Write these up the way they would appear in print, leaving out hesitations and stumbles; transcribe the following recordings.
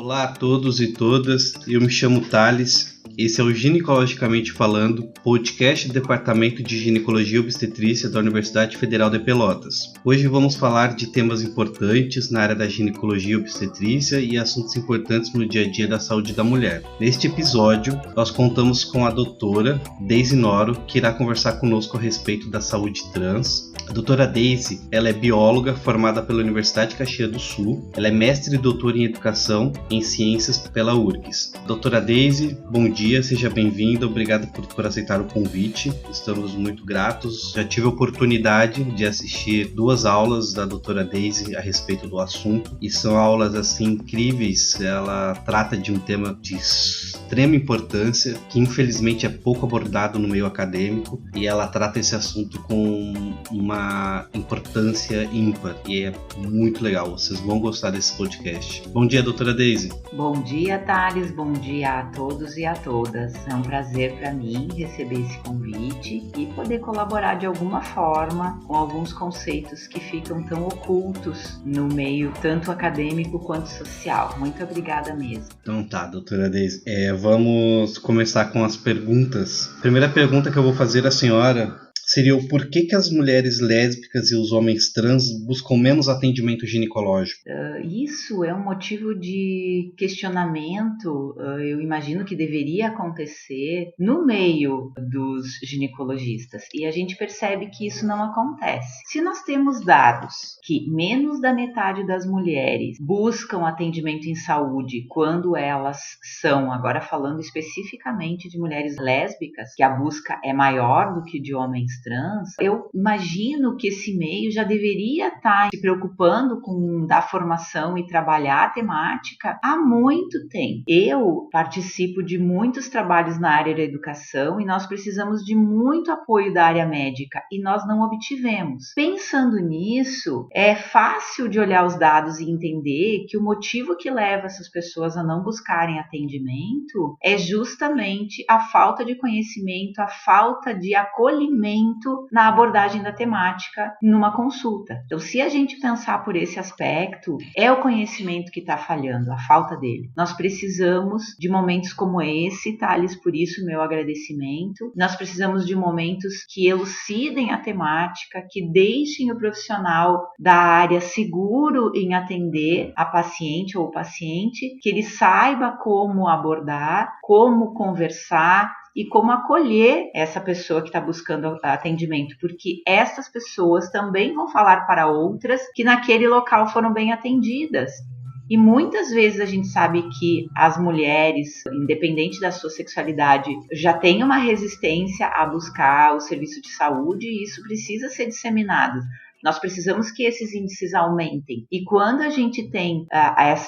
Olá a todos e todas, eu me chamo Thales, esse é o Ginecologicamente Falando, podcast do Departamento de Ginecologia e Obstetrícia da Universidade Federal de Pelotas. Hoje vamos falar de temas importantes na área da ginecologia e obstetrícia e assuntos importantes no dia a dia da saúde da mulher. Neste episódio, nós contamos com a doutora Deise Noro, que irá conversar conosco a respeito da saúde trans. A doutora Deise, ela é bióloga formada pela Universidade de Caxias do Sul, ela é mestre e doutora em educação em ciências pela URGS. Doutora Deise, bom dia, seja bem-vinda, obrigado por aceitar o convite, estamos muito gratos. Já tive a oportunidade de assistir 2 aulas da doutora Deise a respeito do assunto e são aulas assim incríveis. Ela trata de um tema de extrema importância que infelizmente é pouco abordado no meio acadêmico e ela trata esse assunto com uma importância ímpar e é muito legal, vocês vão gostar desse podcast. Bom dia, doutora Deise. Bom dia, Thales, bom dia a todos e a todas. É um prazer para mim receber esse convite e poder colaborar de alguma forma com alguns conceitos que ficam tão ocultos no meio tanto acadêmico quanto social. Muito obrigada mesmo. Então tá, doutora Deise, vamos começar com as perguntas. A primeira pergunta que eu vou fazer à senhora seria o porquê que as mulheres lésbicas e os homens trans buscam menos atendimento ginecológico? Isso é um motivo de questionamento, eu imagino que deveria acontecer no meio dos ginecologistas, e a gente percebe que isso não acontece. Se nós temos dados que menos da metade das mulheres buscam atendimento em saúde quando elas são, agora falando especificamente de mulheres lésbicas, que a busca é maior do que de homens trans, eu imagino que esse meio já deveria estar se preocupando com dar formação e trabalhar a temática há muito tempo. Eu participo de muitos trabalhos na área da educação e nós precisamos de muito apoio da área médica e nós não obtivemos. Pensando nisso, é fácil de olhar os dados e entender que o motivo que leva essas pessoas a não buscarem atendimento é justamente a falta de conhecimento, a falta de acolhimento na abordagem da temática numa consulta. Então, se a gente pensar por esse aspecto, é o conhecimento que está falhando, a falta dele. Nós precisamos de momentos como esse, Thales, por isso meu agradecimento. Nós precisamos de momentos que elucidem a temática, que deixem o profissional da área seguro em atender a paciente ou o paciente, que ele saiba como abordar, como conversar, e como acolher essa pessoa que está buscando atendimento, porque essas pessoas também vão falar para outras que naquele local foram bem atendidas. E muitas vezes a gente sabe que as mulheres, independente da sua sexualidade, já têm uma resistência a buscar o serviço de saúde e isso precisa ser disseminado. Nós precisamos que esses índices aumentem. E quando a gente tem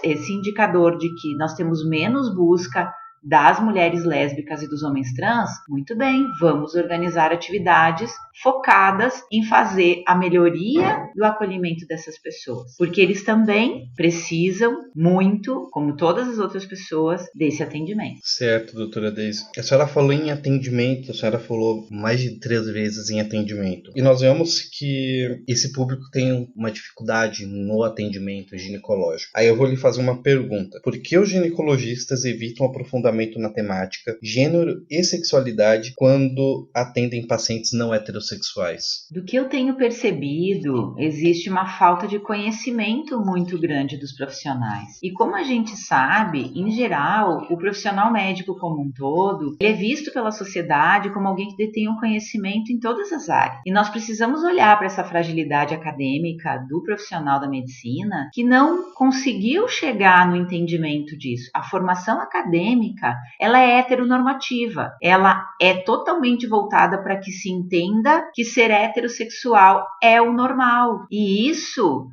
esse indicador de que nós temos menos busca das mulheres lésbicas e dos homens trans, muito bem, vamos organizar atividades focadas em fazer a melhoria do acolhimento dessas pessoas, porque eles também precisam muito, como todas as outras pessoas, desse atendimento. Certo, doutora Deise. A senhora falou em atendimento, a senhora falou mais de 3 vezes em atendimento, e nós vemos que esse público tem uma dificuldade no atendimento ginecológico. Aí eu vou lhe fazer uma pergunta. Por que os ginecologistas evitam aprofundamento na temática, gênero e sexualidade quando atendem pacientes não heterossexuais? Do que eu tenho percebido, existe uma falta de conhecimento muito grande dos profissionais. E como a gente sabe, em geral, o profissional médico como um todo, ele é visto pela sociedade como alguém que detém um conhecimento em todas as áreas. E nós precisamos olhar para essa fragilidade acadêmica do profissional da medicina que não conseguiu chegar no entendimento disso. A formação acadêmica, ela é heteronormativa, ela é totalmente voltada para que se entenda que ser heterossexual é o normal, e isso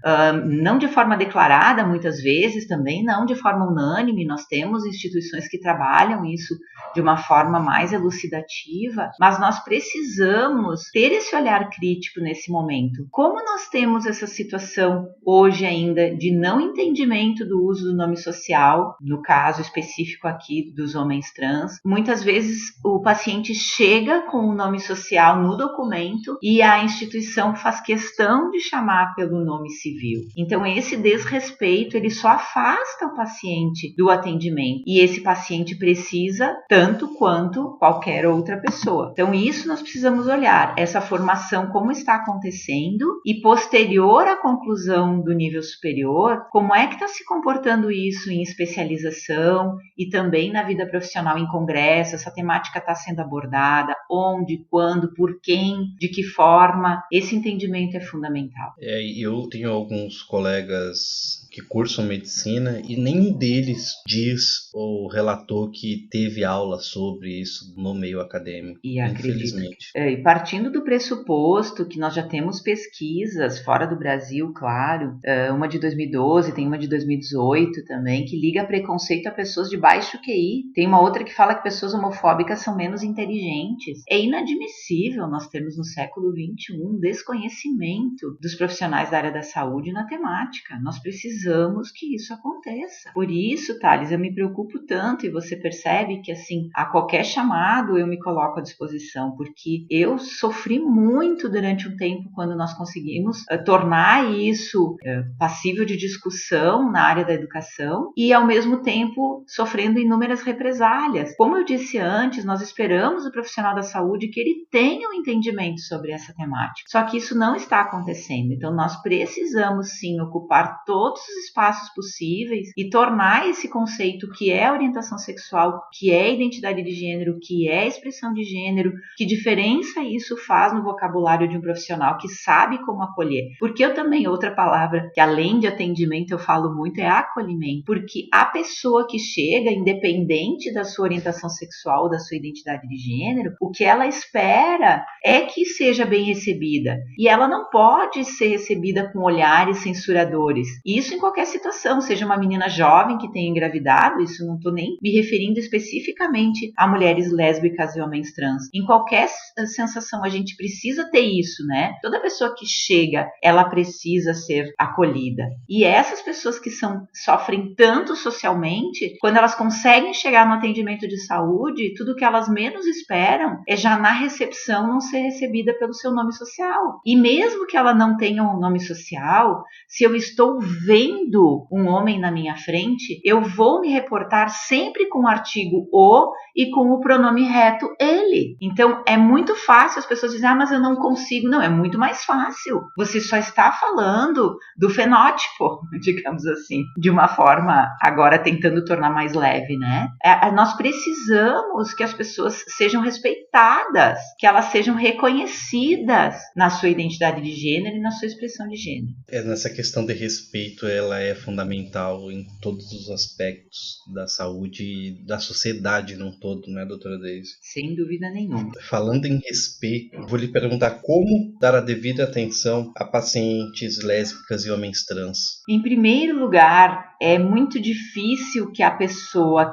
não de forma declarada, muitas vezes também não de forma unânime. Nós temos instituições que trabalham isso de uma forma mais elucidativa, mas nós precisamos ter esse olhar crítico nesse momento. Como nós temos essa situação hoje ainda de não entendimento do uso do nome social, no caso específico aqui dos homens trans. Muitas vezes o paciente chega com o nome social no documento e a instituição faz questão de chamar pelo nome civil. Então esse desrespeito, ele só afasta o paciente do atendimento, e esse paciente precisa tanto quanto qualquer outra pessoa. Então isso nós precisamos olhar, essa formação como está acontecendo, e posterior à conclusão do nível superior, como é que está se comportando isso em especialização e também na vida profissional em congresso. Essa temática está sendo abordada, onde, quando, por quem, de que forma. Esse entendimento é fundamental. Eu tenho alguns colegas que cursam medicina e nenhum deles diz ou relatou que teve aula sobre isso no meio acadêmico, infelizmente. E partindo do pressuposto que nós já temos pesquisas fora do Brasil, claro, uma de 2012, tem uma de 2018 também, que liga preconceito a pessoas de baixo QI. Tem uma outra que fala que pessoas homofóbicas são menos inteligentes. É inadmissível nós termos no século XXI um desconhecimento dos profissionais da área da saúde na temática. Nós precisamos que isso aconteça. Por isso, Thales, eu me preocupo tanto, e você percebe que, assim, a qualquer chamado eu me coloco à disposição, porque eu sofri muito durante um tempo quando nós conseguimos tornar isso passível de discussão na área da educação, e ao mesmo tempo sofrendo inúmeras represálias. Como eu disse antes, nós esperamos do profissional da saúde que ele tenha um entendimento sobre essa temática. Só que isso não está acontecendo. Então nós precisamos sim ocupar todos os espaços possíveis e tornar esse conceito que é orientação sexual, que é identidade de gênero, que é expressão de gênero, que diferença isso faz no vocabulário de um profissional que sabe como acolher. Porque eu também, outra palavra que além de atendimento eu falo muito é acolhimento, porque a pessoa que chega, independente da sua orientação sexual, da sua identidade de gênero, o que ela espera é que seja bem recebida, e ela não pode ser recebida com olhares censuradores. Isso em qualquer situação, seja uma menina jovem que tenha engravidado, isso não estou nem me referindo especificamente a mulheres lésbicas e homens trans. Em qualquer sensação a gente precisa ter isso, né? Toda pessoa que chega, ela precisa ser acolhida. E essas pessoas que sofrem tanto socialmente, quando elas conseguem chegar no atendimento de saúde, tudo que elas menos esperam é já na recepção não ser recebida pelo seu nome social. E mesmo que ela não tenha um nome social, se eu estou vendo um homem na minha frente, eu vou me reportar sempre com o artigo o e com o pronome reto ele. Então é muito fácil as pessoas dizem, mas eu não consigo. Não, é muito mais fácil. Você só está falando do fenótipo, digamos assim, de uma forma agora tentando tornar mais leve, né? Nós precisamos que as pessoas sejam respeitadas, que elas sejam reconhecidas na sua identidade de gênero e na sua expressão de gênero. Nessa questão de respeito, ela é fundamental em todos os aspectos da saúde e da sociedade num todo, né, doutora Deise? Sem dúvida nenhuma. Falando em respeito, vou lhe perguntar como dar a devida atenção a pacientes lésbicas e homens trans. Em primeiro lugar, é muito difícil que a pessoa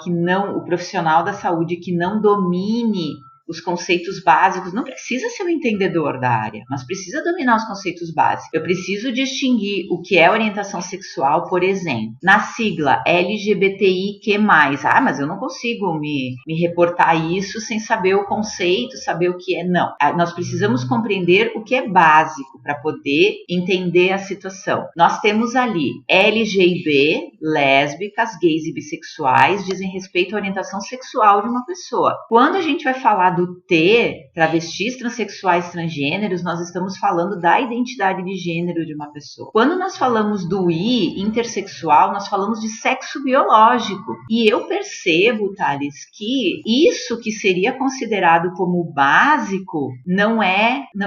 o profissional da saúde que não domine os conceitos básicos, não precisa ser um entendedor da área, mas precisa dominar os conceitos básicos. Eu preciso distinguir o que é orientação sexual, por exemplo, na sigla LGBTIQ+. Mas eu não consigo me reportar isso sem saber o conceito, saber o que é. Não. Nós precisamos compreender o que é básico para poder entender a situação. Nós temos ali LGB, lésbicas, gays e bissexuais, dizem respeito à orientação sexual de uma pessoa. Quando a gente vai falar do T, travestis, transexuais, transgêneros, nós estamos falando da identidade de gênero de uma pessoa. Quando nós falamos do I, intersexual, nós falamos de sexo biológico. E eu percebo, Thales, que isso que seria considerado como básico não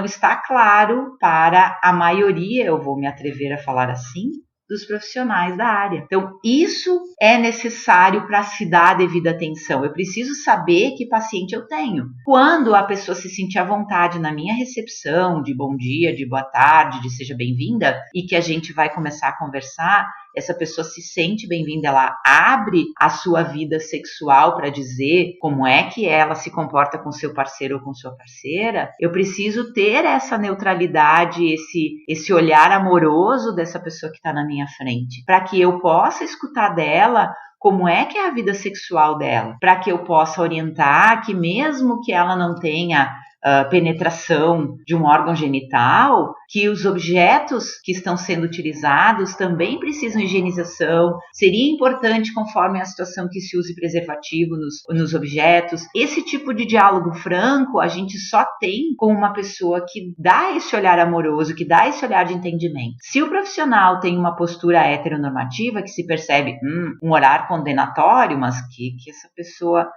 está claro para a maioria, eu vou me atrever a falar assim, dos profissionais da área. Então, isso é necessário para se dar a devida atenção. Eu preciso saber que paciente eu tenho. Quando a pessoa se sentir à vontade na minha recepção, de bom dia, de boa tarde, de seja bem-vinda, e que a gente vai começar a conversar, essa pessoa se sente bem-vinda, ela abre a sua vida sexual para dizer como é que ela se comporta com seu parceiro ou com sua parceira, eu preciso ter essa neutralidade, esse olhar amoroso dessa pessoa que está na minha frente, para que eu possa escutar dela como é que é a vida sexual dela, para que eu possa orientar que mesmo que ela não tenha penetração de um órgão genital, que os objetos que estão sendo utilizados também precisam de higienização. Seria importante, conforme a situação, que se use preservativo nos objetos. Esse tipo de diálogo franco a gente só tem com uma pessoa que dá esse olhar amoroso, que dá esse olhar de entendimento. Se o profissional tem uma postura heteronormativa, que se percebe um olhar condenatório, mas que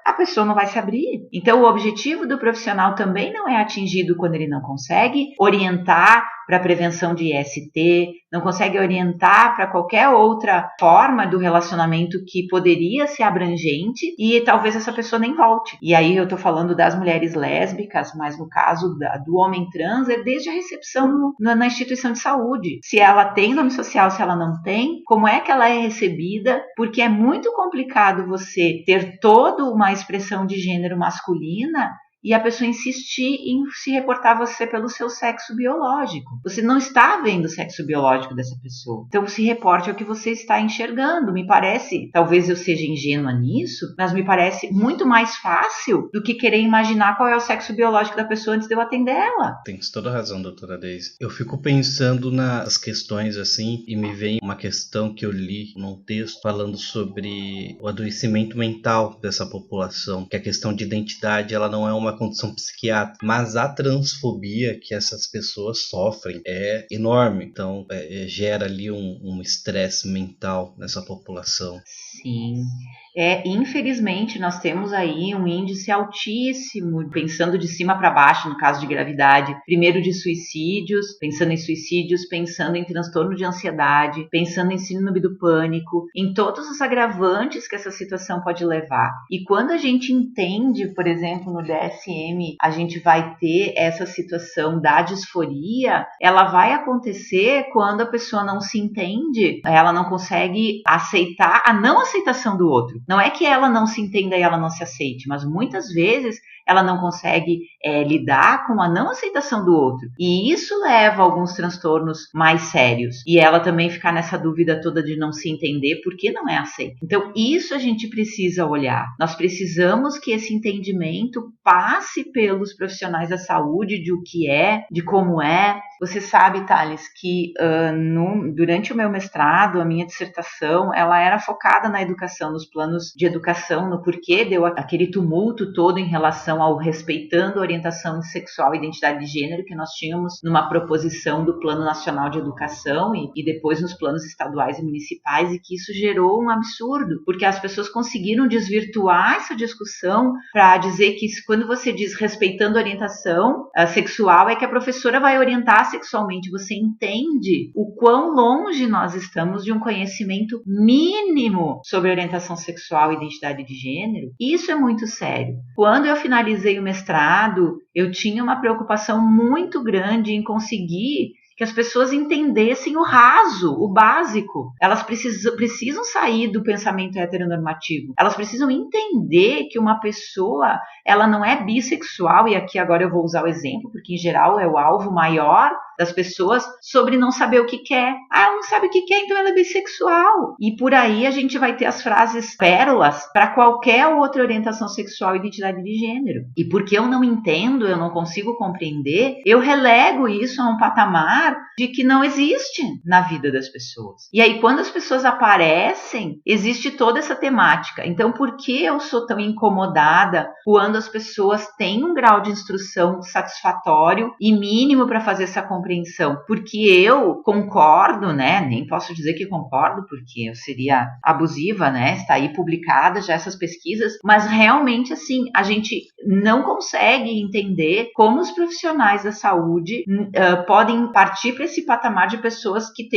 a pessoa não vai se abrir. Então o objetivo do profissional também não é atingido quando ele não consegue orientar para a prevenção de IST, não consegue orientar para qualquer outra forma do relacionamento que poderia ser abrangente e talvez essa pessoa nem volte. E aí eu estou falando das mulheres lésbicas, mas no caso do homem trans é desde a recepção na instituição de saúde. Se ela tem nome social, se ela não tem, como é que ela é recebida? Porque é muito complicado você ter toda uma expressão de gênero masculina e a pessoa insistir em se reportar você pelo seu sexo biológico. Você não está vendo o sexo biológico dessa pessoa. Então se reporte ao que você está enxergando. Me parece, talvez eu seja ingênua nisso, mas me parece muito mais fácil do que querer imaginar qual é o sexo biológico da pessoa antes de eu atender ela. Tem toda razão, doutora Deise. Eu fico pensando nas questões assim, e me vem uma questão que eu li num texto falando sobre o adoecimento mental dessa população, que a questão de identidade, ela não é uma condição psiquiátrica, mas a transfobia que essas pessoas sofrem é enorme, então gera ali um estresse mental nessa população. Sim. Infelizmente, nós temos aí um índice altíssimo, pensando de cima para baixo, no caso de gravidade, primeiro de suicídios, pensando em transtorno de ansiedade, pensando em síndrome do pânico, em todos os agravantes que essa situação pode levar. E quando a gente entende, por exemplo, no DSM, a gente vai ter essa situação da disforia, ela vai acontecer quando a pessoa não se entende, ela não consegue aceitar a não aceitação do outro. Não é que ela não se entenda e ela não se aceite, mas muitas vezes ela não consegue lidar com a não aceitação do outro. E isso leva a alguns transtornos mais sérios. E ela também ficar nessa dúvida toda de não se entender porque não é aceita. Então, isso a gente precisa olhar. Nós precisamos que esse entendimento passe pelos profissionais da saúde de o que é, de como é. Você sabe, Thales, que durante o meu mestrado, a minha dissertação, ela era focada na educação, nos planos de educação, no porquê deu aquele tumulto todo em relação ao respeitando a orientação sexual e identidade de gênero que nós tínhamos numa proposição do Plano Nacional de Educação e depois nos planos estaduais e municipais, e que isso gerou um absurdo, porque as pessoas conseguiram desvirtuar essa discussão para dizer que quando você diz respeitando a orientação sexual é que a professora vai orientar sexualmente. Você entende o quão longe nós estamos de um conhecimento mínimo sobre orientação sexual e identidade de gênero? Isso é muito sério. Quando eu finalizei o mestrado, eu tinha uma preocupação muito grande em conseguir que as pessoas entendessem o raso, o básico. Elas precisam sair do pensamento heteronormativo. Elas precisam entender que uma pessoa, ela não é bissexual, e aqui agora eu vou usar o exemplo, porque em geral é o alvo maior das pessoas, sobre não saber o que quer. Ela não sabe o que quer, então ela é bissexual. E por aí a gente vai ter as frases pérolas para qualquer outra orientação sexual e identidade de gênero. E porque eu não entendo, eu não consigo compreender, eu relego isso a um patamar de que não existe na vida das pessoas. E aí, quando as pessoas aparecem, existe toda essa temática. Então, por que eu sou tão incomodada quando as pessoas têm um grau de instrução satisfatório e mínimo para fazer essa compreensão? Porque eu concordo, né? Nem posso dizer que concordo, porque eu seria abusiva, né? Está aí publicada já essas pesquisas, mas realmente, assim, a gente não consegue entender como os profissionais da saúde podem partir para esse patamar de pessoas que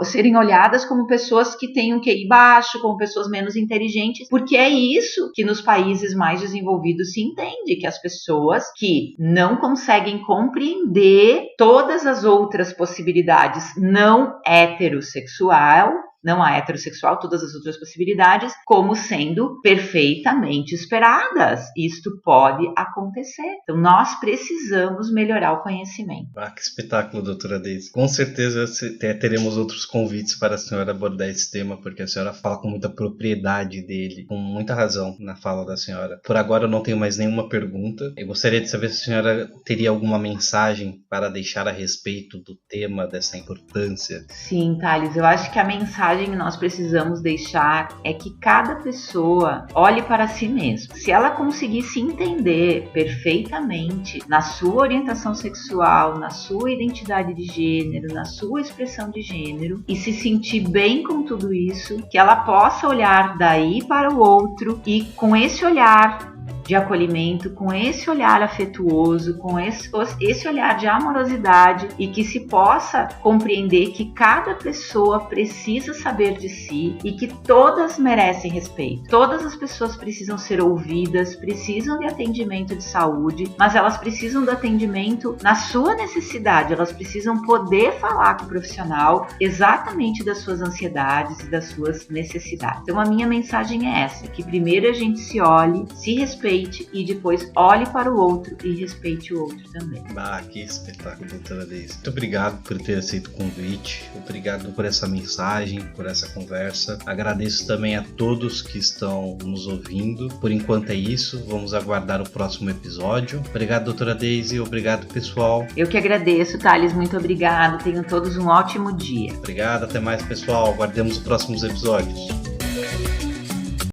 serem olhadas como pessoas que têm um QI baixo, como pessoas menos inteligentes, porque é isso que nos países mais desenvolvidos se entende, que as pessoas que não conseguem compreender todas as outras possibilidades não heterossexual não a heterossexual, todas as outras possibilidades, como sendo perfeitamente esperadas. Isto pode acontecer. Então, nós precisamos melhorar o conhecimento. Que espetáculo, doutora Deise. Com certeza teremos outros convites para a senhora abordar esse tema, porque a senhora fala com muita propriedade dele, com muita razão na fala da senhora. Por agora eu não tenho mais nenhuma pergunta. Eu gostaria de saber se a senhora teria alguma mensagem para deixar a respeito do tema, dessa importância. Sim, Thales, eu acho que a mensagem que nós precisamos deixar é que cada pessoa olhe para si mesma. Se ela conseguir se entender perfeitamente na sua orientação sexual, na sua identidade de gênero, na sua expressão de gênero, e se sentir bem com tudo isso, que ela possa olhar daí para o outro e com esse olhar de acolhimento, com esse olhar afetuoso, com esse olhar de amorosidade, e que se possa compreender que cada pessoa precisa saber de si e que todas merecem respeito. Todas as pessoas precisam ser ouvidas, precisam de atendimento de saúde, mas elas precisam do atendimento na sua necessidade, elas precisam poder falar com o profissional exatamente das suas ansiedades e das suas necessidades. Então a minha mensagem é essa, que primeiro a gente se olhe, se respeite e depois olhe para o outro e respeite o outro também. Que espetáculo, doutora Deise. Muito obrigado por ter aceito o convite, obrigado por essa mensagem, por essa conversa. Agradeço também a todos que estão nos ouvindo. Por enquanto é isso, vamos aguardar o próximo episódio. Obrigado, doutora Deise, obrigado, pessoal. Eu que agradeço, Thales, muito obrigado. Tenham todos um ótimo dia. Obrigado, até mais, pessoal. Aguardemos os próximos episódios.